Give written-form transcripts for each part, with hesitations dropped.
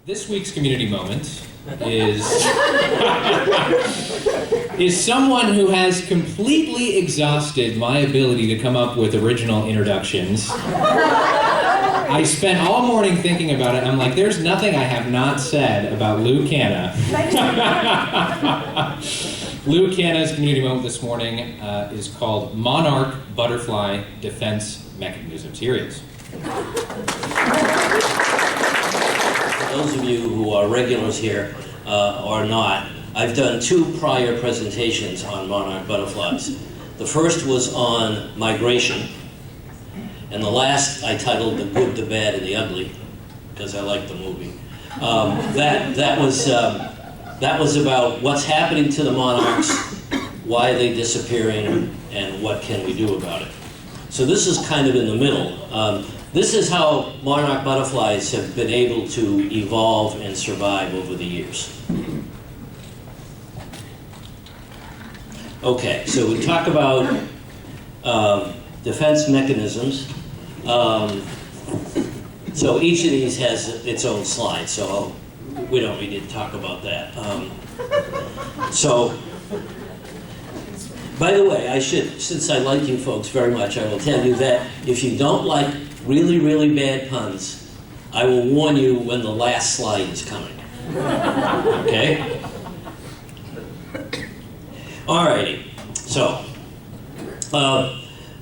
This week's community moment is someone who has completely exhausted my ability to come up with original introductions. I spent all morning thinking about it. I'm like, there's nothing I have not said about Lou Kana. Lou Kana's community moment this morning is called Monarch Butterfly Defense Mechanisms. Here he is. For those of you who are regulars here or not, I've done two prior presentations on monarch butterflies. The first was on migration, and the last I titled The Good, the Bad, and the Ugly, because I like the movie. That was about what's happening to the monarchs, why are they disappearing, and what can we do about it. So this is kind of in the middle. This is how monarch butterflies have been able to evolve and survive over the years. Okay, so we talk about defense mechanisms. So each of these has its own slide, so we don't really need to talk about that. By the way, since I like you folks very much, I will tell you that if you don't like really, really bad puns, I will warn you when the last slide is coming. Okay? Alrighty. So,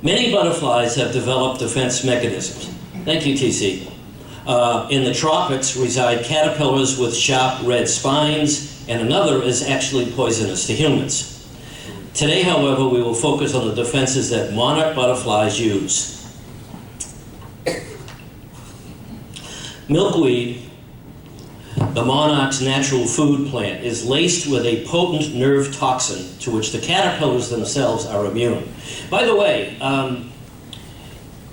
many butterflies have developed defense mechanisms. Thank you, TC. In the tropics reside caterpillars with sharp red spines, and another is actually poisonous to humans. Today, however, we will focus on the defenses that monarch butterflies use. Milkweed, the monarch's natural food plant, is laced with a potent nerve toxin to which the caterpillars themselves are immune. By the way,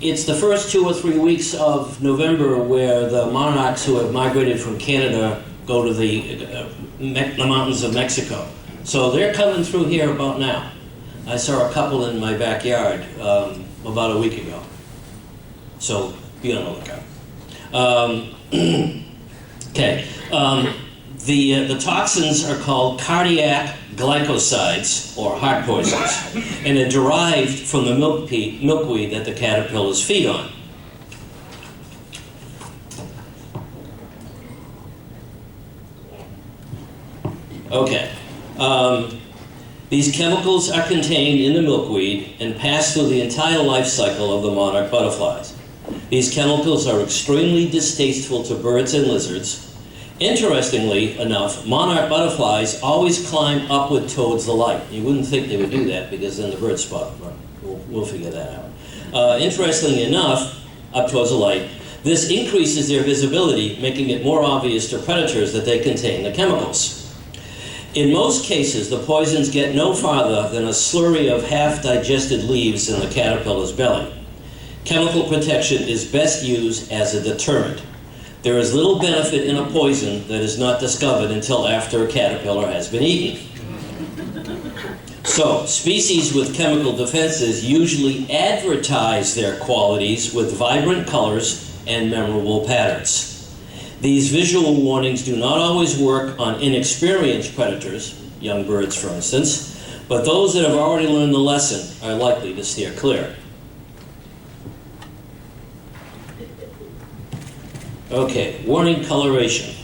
it's the first 2 or 3 weeks of November where the monarchs who have migrated from Canada go to the mountains of Mexico. So they're coming through here about now. I saw a couple in my backyard about a week ago. So be on the lookout. Okay. The toxins are called cardiac glycosides, or heart poisons, and are derived from the milkweed that the caterpillars feed on. Okay. These chemicals are contained in the milkweed and pass through the entire life cycle of the monarch butterflies. These chemicals are extremely distasteful to birds and lizards. Interestingly enough, monarch butterflies always climb upward towards the light. You wouldn't think they would do that because then the birds spot them. We'll figure that out. Interestingly enough, up towards the light, this increases their visibility, making it more obvious to predators that they contain the chemicals. In most cases, the poisons get no farther than a slurry of half-digested leaves in the caterpillar's belly. Chemical protection is best used as a deterrent. There is little benefit in a poison that is not discovered until after a caterpillar has been eaten. So, species with chemical defenses usually advertise their qualities with vibrant colors and memorable patterns. These visual warnings do not always work on inexperienced predators, young birds for instance, but those that have already learned the lesson are likely to steer clear. Okay, warning coloration.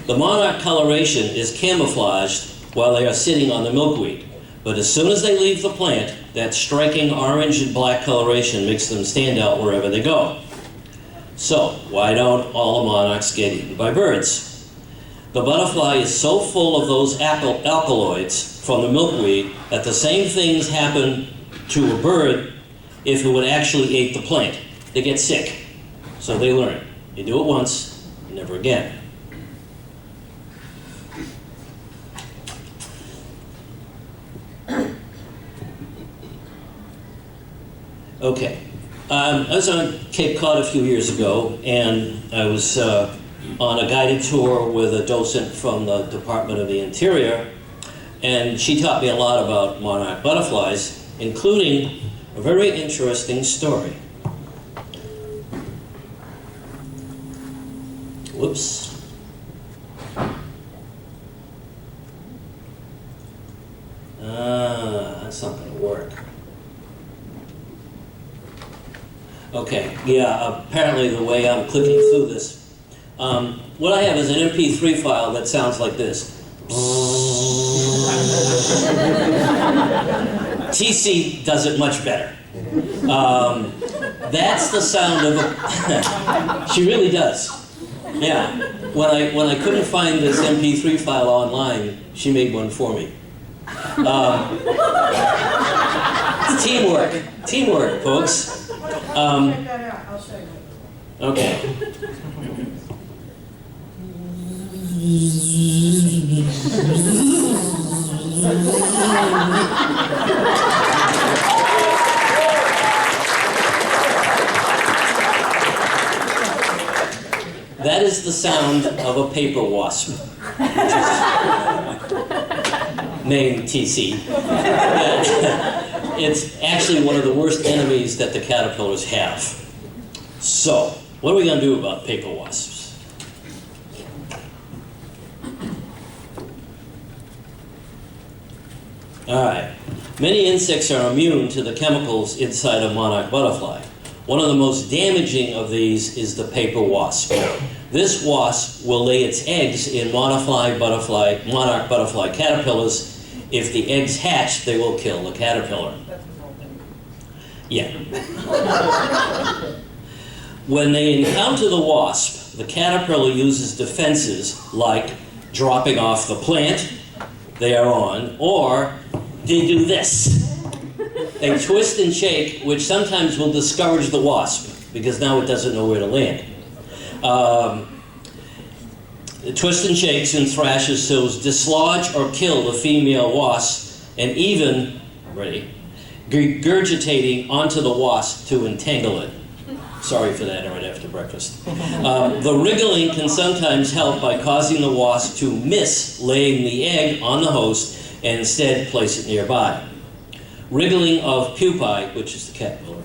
The monarch coloration is camouflaged while they are sitting on the milkweed, but as soon as they leave the plant, that striking orange and black coloration makes them stand out wherever they go. So, why don't all the monarchs get eaten by birds? The butterfly is so full of those alkaloids from the milkweed that the same things happen to a bird if it would actually eat the plant. They get sick. So they learn. You do it once, never again. Okay. I was on Cape Cod a few years ago, and I was on a guided tour with a docent from the Department of the Interior, and she taught me a lot about monarch butterflies, including a very interesting story. Whoops. That's not going to work. Okay, yeah, apparently the way I'm clicking through this. What I have is an MP3 file that sounds like this. TC does it much better. That's the sound of a... She really does. Yeah. When I couldn't find this MP3 file online, she made one for me. It's teamwork, folks. I'll show you. Okay. That is the sound of a paper wasp, which is named TC. It's actually one of the worst enemies that the caterpillars have. So, what are we going to do about paper wasps? Alright. Many insects are immune to the chemicals inside a monarch butterfly. One of the most damaging of these is the paper wasp. This wasp will lay its eggs in monarch butterfly caterpillars. If the eggs hatch, they will kill the caterpillar. Yeah. When they encounter the wasp, the caterpillar uses defenses like dropping off the plant they are on, or they do this. They twist and shake, which sometimes will discourage the wasp, because now it doesn't know where to land. It twists and shakes and thrashes to dislodge or kill the female wasp, and even, regurgitating onto the wasp to entangle it. Sorry for that right after breakfast. The wriggling can sometimes help by causing the wasp to miss laying the egg on the host and instead place it nearby. Wriggling of pupae, which is the caterpillar,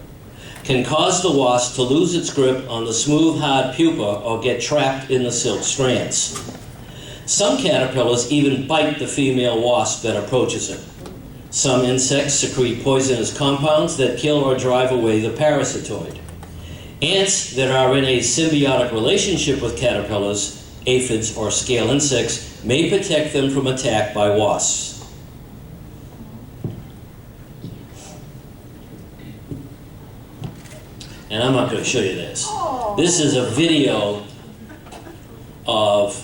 can cause the wasp to lose its grip on the smooth, hard pupa or get trapped in the silk strands. Some caterpillars even bite the female wasp that approaches it. Some insects secrete poisonous compounds that kill or drive away the parasitoid. Ants that are in a symbiotic relationship with caterpillars, aphids, or scale insects may protect them from attack by wasps. And I'm not going to show you this. This is a video of,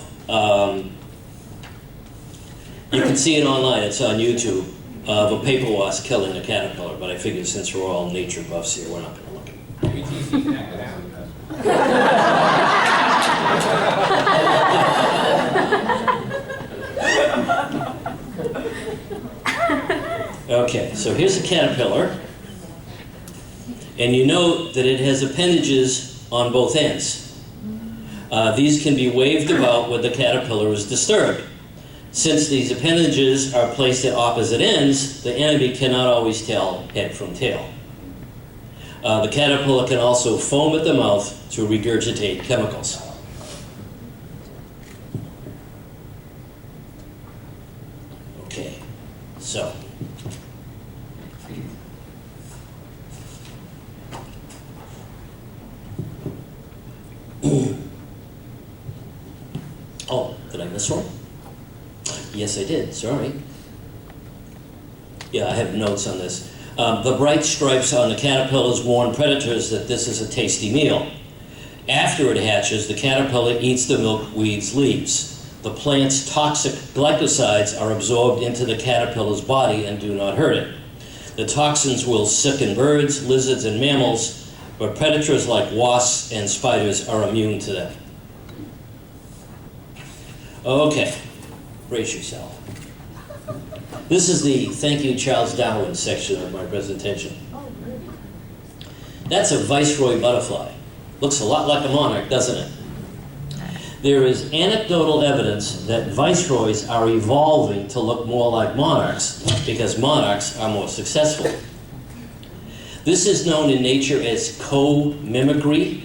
you can see it online, it's on YouTube, of a paper wasp killing a caterpillar, but I figured since we're all nature buffs here, we're not going to look at it. Okay, so here's a caterpillar. And you note that it has appendages on both ends. These can be waved about when the caterpillar is disturbed. Since these appendages are placed at opposite ends, the enemy cannot always tell head from tail. The caterpillar can also foam at the mouth to regurgitate chemicals. Okay, so. Oh, did I miss one? Yes, I did. Sorry. Yeah, I have notes on this. The bright stripes on the caterpillars warn predators that this is a tasty meal. After it hatches, the caterpillar eats the milkweed's leaves. The plant's toxic glycosides are absorbed into the caterpillar's body and do not hurt it. The toxins will sicken birds, lizards, and mammals, but predators like wasps and spiders are immune to them. Okay, brace yourself. This is the thank you Charles Darwin section of my presentation. That's a Viceroy butterfly. Looks a lot like a monarch, doesn't it? There is anecdotal evidence that viceroys are evolving to look more like monarchs because monarchs are more successful. This is known in nature as co-mimicry.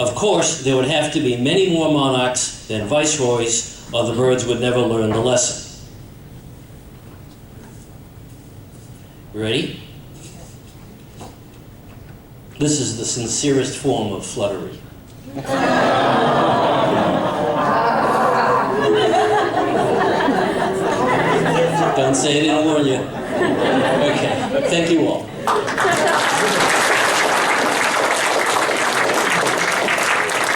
Of course, there would have to be many more monarchs than viceroys, or the birds would never learn the lesson. Ready? This is the sincerest form of fluttery. Don't say I didn't warn you. Okay, thank you all.